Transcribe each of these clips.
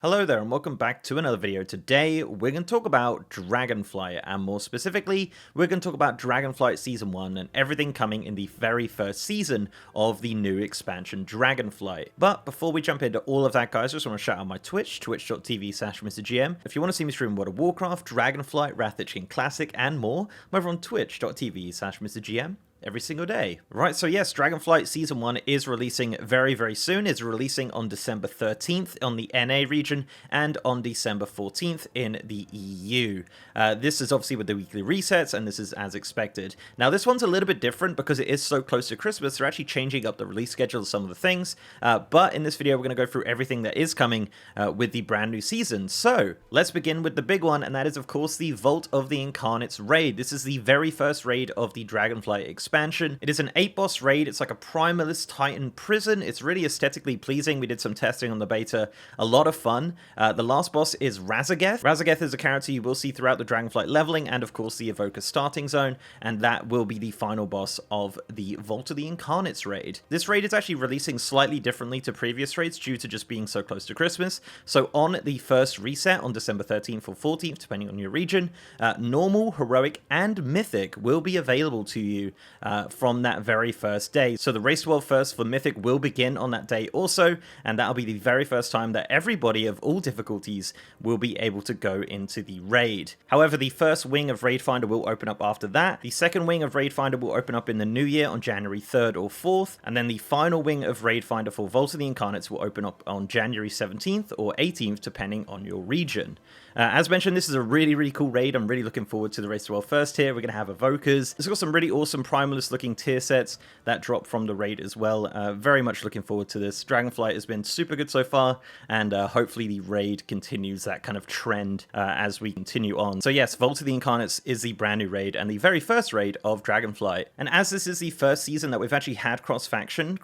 Hello there and welcome back to another video. Today we're going to talk about Dragonflight, and more specifically we're going to talk about Dragonflight Season 1 and everything coming in the very first season of the new expansion Dragonflight. But before we jump into all of that, guys, I just want to shout out my Twitch, twitch.tv/MrGM. If you want to see me stream World of Warcraft, Dragonflight, Wrath the King Classic and more, I'm over on twitch.tv/MrGM. Every single day. Right, so yes, Dragonflight Season 1 is releasing very soon. It's releasing on December 13th on the NA region and on December 14th in the EU. This is obviously with the weekly resets, and this is as expected. Now, this one's a little bit different because it is so close to Christmas. They're actually changing up the release schedule of some of the things, but in this video, we're going to go through everything that is coming with the brand new season. So, let's begin with the big one, and that is, of course, the Vault of the Incarnates raid. This is the very first raid of the Dragonflight expansion. It is an 8-boss raid. It's like a Primalist Titan prison. It's really aesthetically pleasing. We did some testing on the beta. A lot of fun. The last boss is Razageth. Razageth is a character you will see throughout the Dragonflight leveling and, of course, the Evoker starting zone, and that will be the final boss of the Vault of the Incarnates raid. This raid is actually releasing slightly differently to previous raids due to just being so close to Christmas. So on the first reset on December 13th or 14th, depending on your region, normal, heroic, and mythic will be available to you from that very first day. So the Race World First for Mythic will begin on that day also, and that'll be the very first time that everybody of all difficulties will be able to go into the raid. However, the first wing of Raid Finder will open up after that. The second wing of Raid Finder will open up in the new year on January 3rd or 4th, and then the final wing of Raid Finder for Vault of the Incarnates will open up on January 17th or 18th, depending on your region. As mentioned, this is a really cool raid. I'm really looking forward to the Race to World First here. We're going to have Evokers. It's got some really awesome Primalist looking tier sets that drop from the raid as well. Very much looking forward to this. Dragonflight has been super good so far, and hopefully the raid continues that kind of trend as we continue on. So yes, Vault of the Incarnates is the brand new raid and the very first raid of Dragonflight. And as this is the first season that we've actually had cross-faction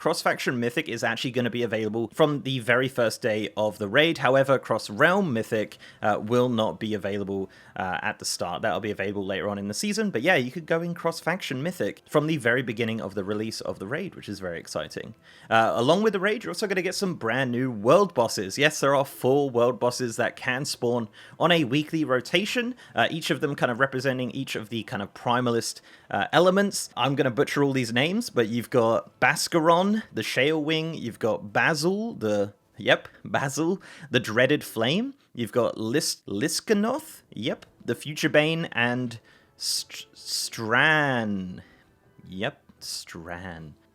Mythic is actually going to be available from the very first day of the raid. However, cross-realm Mythic will not be available at the start. That'll be available later on in the season, but yeah, you could go in cross-faction Mythic from the very beginning of the release of the raid, which is very exciting. Along with the raid, you're also going to get some brand new world bosses. Yes, there are 4 world bosses that can spawn on a weekly rotation, each of them kind of representing each of the kind of Primalist elements. I'm going to butcher all these names, but you've got Bascaron, the Shale Wing, you've got Basil, the Dreaded Flame. You've got Liskanoth, the Future Bane, and Stran,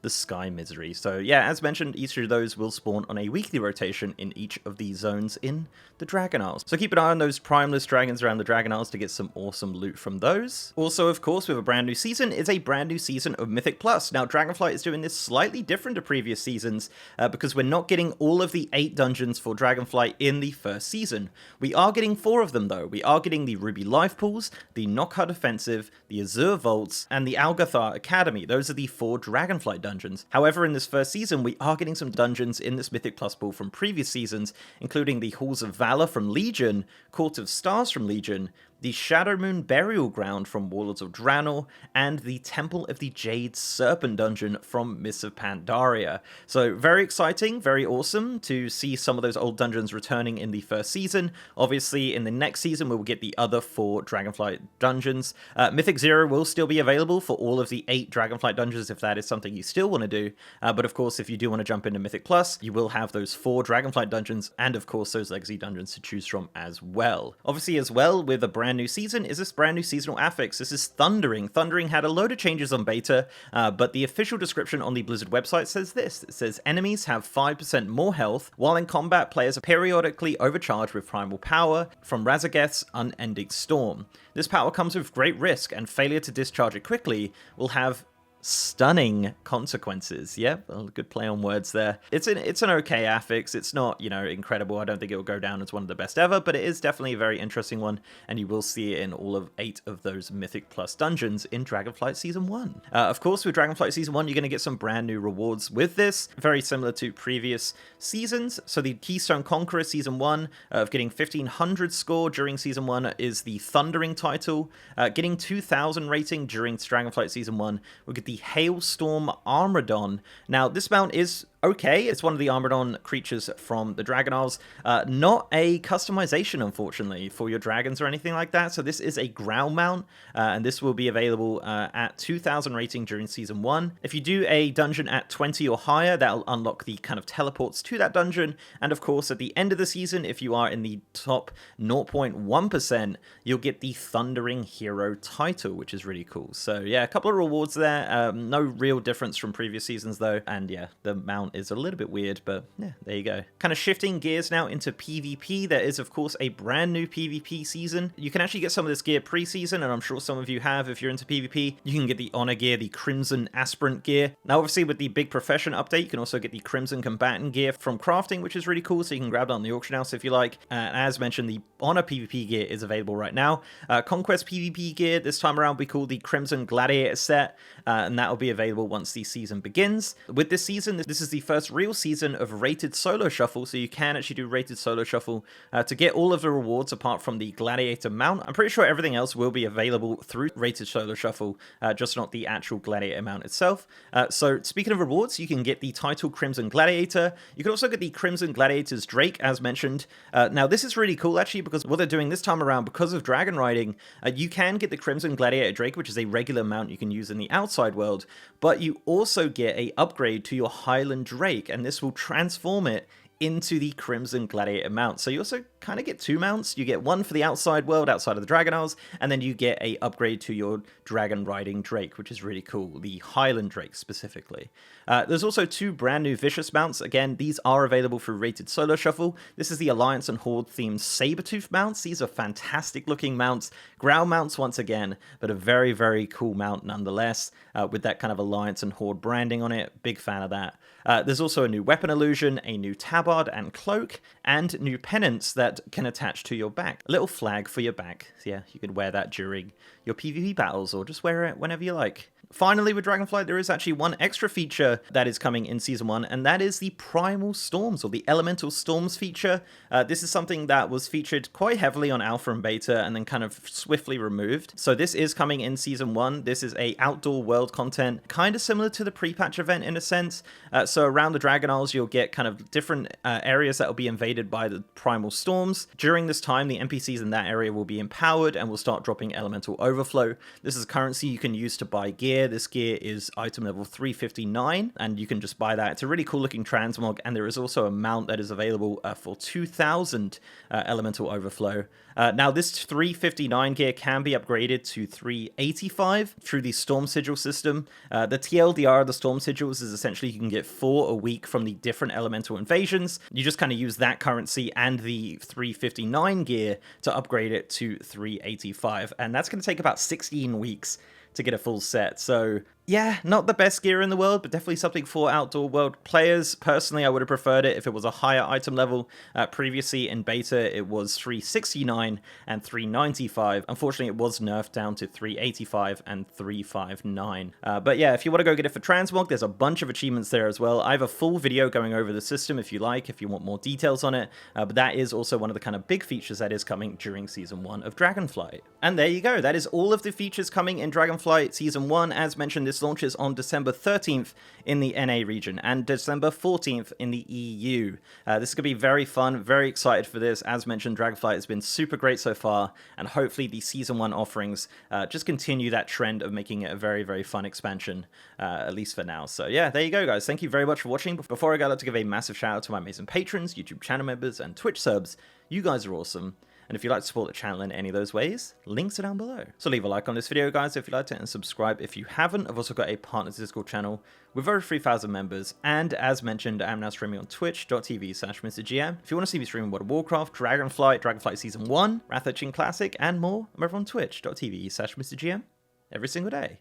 the Sky Misery. So yeah, as mentioned, each of those will spawn on a weekly rotation in each of these zones in the Dragon Isles. So keep an eye on those Primalist dragons around the Dragon Isles to get some awesome loot from those. Also, of course, with a brand new season, it's a brand new season of Mythic Plus. Now, Dragonflight is doing this slightly different to previous seasons because we're not getting all of the 8 dungeons for Dragonflight in the first season. We are getting 4 of them, though. We are getting the Ruby Life Pools, the Nokhud Offensive, the Azure Vaults, and the Algathar Academy. Those are the 4 Dragonflight dungeons. However, in this first season, we are getting some dungeons in this Mythic Plus pool from previous seasons, including the Halls of Valor from Legion, Court of Stars from Legion, the Shadowmoon Burial Ground from Warlords of Draenor, and the Temple of the Jade Serpent dungeon from Mists of Pandaria. So very exciting, very awesome to see some of those old dungeons returning in the first season. Obviously, in the next season, we will get the other 4 Dragonflight dungeons. Mythic Zero will still be available for all of the 8 Dragonflight dungeons if that is something you still want to do. But of course, if you do want to jump into Mythic Plus, you will have those 4 Dragonflight dungeons and of course those Legacy dungeons to choose from as well. Obviously as well, with a brand new season is this brand new seasonal affix. This is Thundering. Thundering had a load of changes on beta, but the official description on the Blizzard website says this. It says, enemies have 5% more health, while in combat players are periodically overcharged with primal power from Razageth's Unending Storm. This power comes with great risk, and failure to discharge it quickly will have stunning consequences. Yep, well, good play on words there. It's an okay affix. It's not, incredible. I don't think it will go down as one of the best ever, but it is definitely a very interesting one, and you will see it in all of 8 of those Mythic Plus dungeons in Dragonflight Season 1. Of course, with Dragonflight Season 1, you're going to get some brand new rewards with this, very similar to previous seasons. So the Keystone Conqueror Season 1 of getting 1500 score during Season 1 is the Thundering title. Getting 2000 rating during Dragonflight Season 1 will get the Hailstorm Armadon. Now, this mount is okay. It's one of the armored-on creatures from the Dragon Isles. Not a customization, unfortunately, for your dragons or anything like that. So this is a ground mount, and this will be available at 2,000 rating during Season 1. If you do a dungeon at 20 or higher, that'll unlock the kind of teleports to that dungeon. And of course, at the end of the season, if you are in the top 0.1%, you'll get the Thundering Hero title, which is really cool. So yeah, a couple of rewards there. No real difference from previous seasons, though. And yeah, the mount is a little bit weird, but yeah, there you go. Kind of shifting gears now into PvP. There is, of course, a brand new PvP season. You can actually get some of this gear pre-season, and I'm sure some of you have if you're into PvP. You can get the Honor gear, the Crimson Aspirant gear. Now, obviously, with the Big Profession update, you can also get the Crimson Combatant gear from crafting, which is really cool, so you can grab that on the auction house if you like. As mentioned, the Honor PvP gear is available right now. Conquest PvP gear this time around will be called the Crimson Gladiator set, and that will be available once the season begins. With this season, this is the first real season of rated solo shuffle, so you can actually do rated solo shuffle to get all of the rewards apart from the Gladiator mount. I'm pretty sure everything else will be available through rated solo shuffle, just not the actual Gladiator mount itself. So speaking of rewards, you can get the title Crimson Gladiator. You can also get the Crimson Gladiator's Drake, as mentioned. Now this is really cool actually, because what they're doing this time around, because of dragon riding, you can get the Crimson Gladiator Drake, which is a regular mount you can use in the outside world, but you also get a upgrade to your Highland Drake, and this will transform it into the Crimson Gladiator mount. So you also kind of get two mounts. You get one for the outside world, outside of the Dragon Isles, and then you get a upgrade to your dragon riding Drake, which is really cool, the Highland Drake specifically. There's also two brand new Vicious mounts. Again, these are available through rated solo shuffle. This is the Alliance and Horde themed Sabertooth mounts. These are fantastic looking mounts, ground mounts once again, but a very, very cool mount nonetheless, with that kind of Alliance and Horde branding on it. Big fan of that. There's also a new weapon illusion, a new tabard and cloak, and new pennants that can attach to your back. A little flag for your back. So yeah, you could wear that during your PvP battles, or just wear it whenever you like. Finally, with Dragonflight, there is actually one extra feature that is coming in Season 1, and that is the Primal Storms, or the Elemental Storms feature. This is something that was featured quite heavily on Alpha and Beta, and then kind of swiftly removed. So this is coming in Season 1. This is a outdoor world content, kind of similar to the pre-patch event in a sense. So around the Dragon Isles, you'll get kind of different areas that will be invaded by the Primal Storms. During this time, the NPCs in that area will be empowered and will start dropping Elemental Overflow. This is currency you can use to buy gear. This gear is item level 359, and you can just buy that. It's a really cool looking transmog, and there is also a mount that is available for 2,000 Elemental Overflow. Now, this 359 gear can be upgraded to 385 through the Storm Sigil system. The TLDR of the Storm Sigils is essentially you can get 4 a week from the different elemental invasions. You just kind of use that currency and the 359 gear to upgrade it to 385, and that's going to take about 16 weeks to get a full set. So yeah, not the best gear in the world, but definitely something for outdoor world players. Personally, I would have preferred it if it was a higher item level. Previously in beta, it was 369 and 395. Unfortunately, it was nerfed down to 385 and 359. But yeah, if you want to go get it for transmog, there's a bunch of achievements there as well. I have a full video going over the system if you like, if you want more details on it. But that is also one of the kind of big features that is coming during Season 1 of Dragonflight. And there you go. That is all of the features coming in Dragonflight Season 1. As mentioned, this launches on December 13th in the NA region and December 14th in the EU. This is going to be very fun, very excited for this. As mentioned, Dragonflight has been super great so far, and hopefully the Season 1 offerings just continue that trend of making it a very, very fun expansion, at least for now. So yeah, there you go, guys. Thank you very much for watching. Before I go, I'd like to give a massive shout out to my amazing patrons, YouTube channel members, and Twitch subs. You guys are awesome. And if you'd like to support the channel in any of those ways, links are down below. So leave a like on this video, guys, if you liked it, and subscribe if you haven't. I've also got a partners Discord channel with over 3,000 members. And as mentioned, I am now streaming on twitch.tv/MrGM. If you want to see me streaming World of Warcraft, Dragonflight Season 1, Wrath of Chin Classic, and more, I'm over on twitch.tv/MrGM every single day.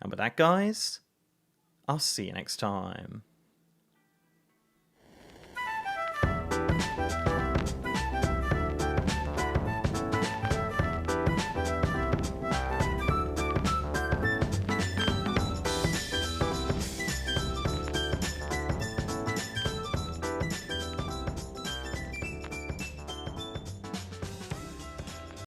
And with that, guys, I'll see you next time.